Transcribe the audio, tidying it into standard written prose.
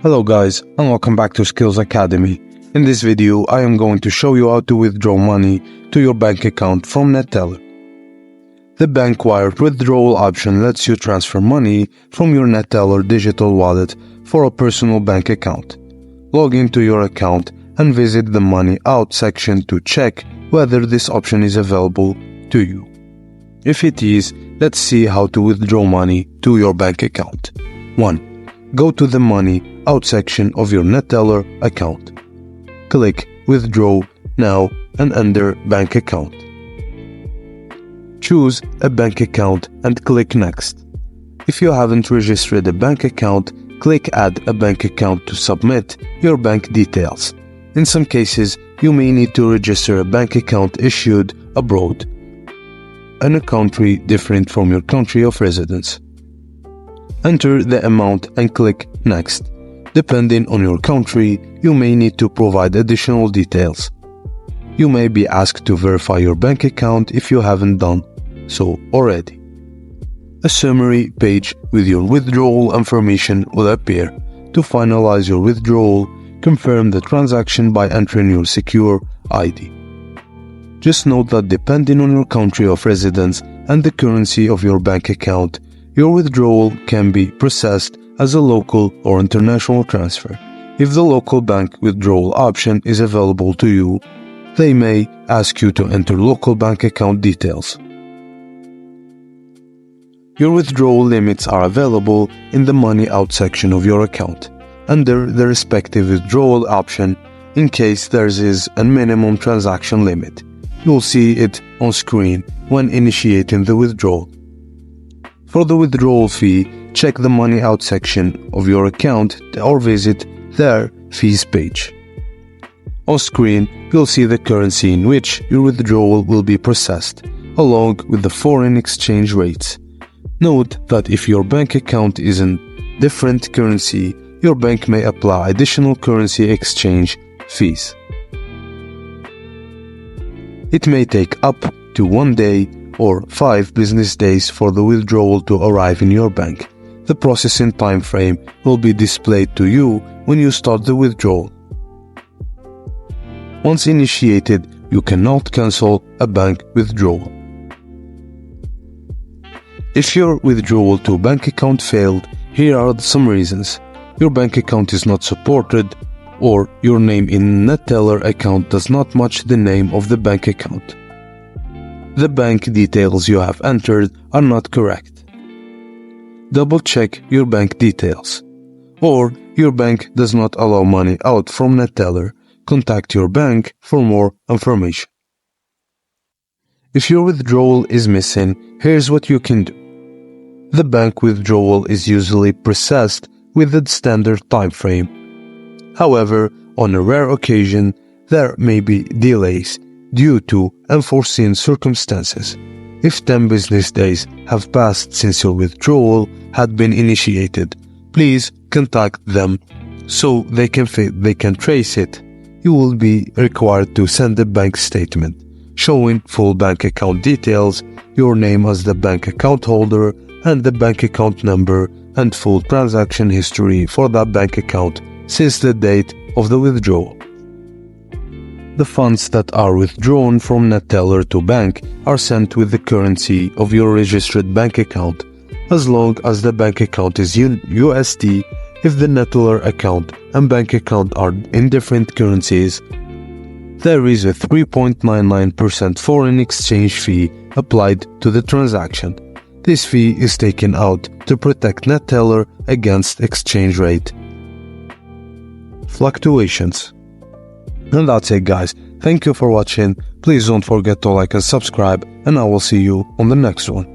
Hello guys, and welcome back to Skills Academy. In this video, I am going to show you how to withdraw money to your bank account from Neteller. The bank wire withdrawal option lets you transfer money from your Neteller digital wallet for a personal bank account. Log into your account and visit the Money Out section to check whether this option is available to you. If it is, let's see how to withdraw money to your bank account. 1. Go to the Money Out section of your Neteller account. Click Withdraw Now and enter Bank Account. Choose a bank account and click Next. If you haven't registered a bank account, click Add a bank account to submit your bank details. In some cases, you may need to register a bank account issued abroad, in a country different from your country of residence. Enter the amount and click Next. Depending on your country, you may need to provide additional details. You may be asked to verify your bank account if you haven't done so already. A summary page with your withdrawal information will appear. To finalize your withdrawal, confirm the transaction by entering your secure ID. Just note that depending on your country of residence and the currency of your bank account, your withdrawal can be processed as a local or international transfer. If the local bank withdrawal option is available to you, they may ask you to enter local bank account details. Your withdrawal limits are available in the Money Out section of your account, under the respective withdrawal option. In case there is a minimum transaction limit, you'll see it on screen when initiating the withdrawal. For the withdrawal fee, check the Money Out section of your account or visit their fees page. On screen, you'll see the currency in which your withdrawal will be processed, along with the foreign exchange rates. Note that if your bank account is in different currency, your bank may apply additional currency exchange fees. It may take up to 1 day or 5 business days for the withdrawal to arrive in your bank. The processing time frame will be displayed to you when you start the withdrawal. Once initiated, you cannot cancel a bank withdrawal. If your withdrawal to bank account failed, here are some reasons. Your bank account is not supported, or your name in Neteller account does not match the name of the bank account. The bank details you have entered are not correct. Double check your bank details. Or your bank does not allow money out from Neteller. Contact your bank for more information. If your withdrawal is missing, here's what you can do. The bank withdrawal is usually processed with a standard time frame. However, on a rare occasion, there may be delays due to unforeseen circumstances. If 10 business days have passed since your withdrawal had been initiated, please contact them so they can trace it. You will be required to send a bank statement showing full bank account details, your name as the bank account holder, and the bank account number and full transaction history for that bank account since the date of the withdrawal. The funds that are withdrawn from Neteller to bank are sent with the currency of your registered bank account, as long as the bank account is USD. If the Neteller account and bank account are in different currencies, there is a 3.99% foreign exchange fee applied to the transaction. This fee is taken out to protect Neteller against exchange rate fluctuations. And that's it guys, thank you for watching, please don't forget to like and subscribe, and I will see you on the next one.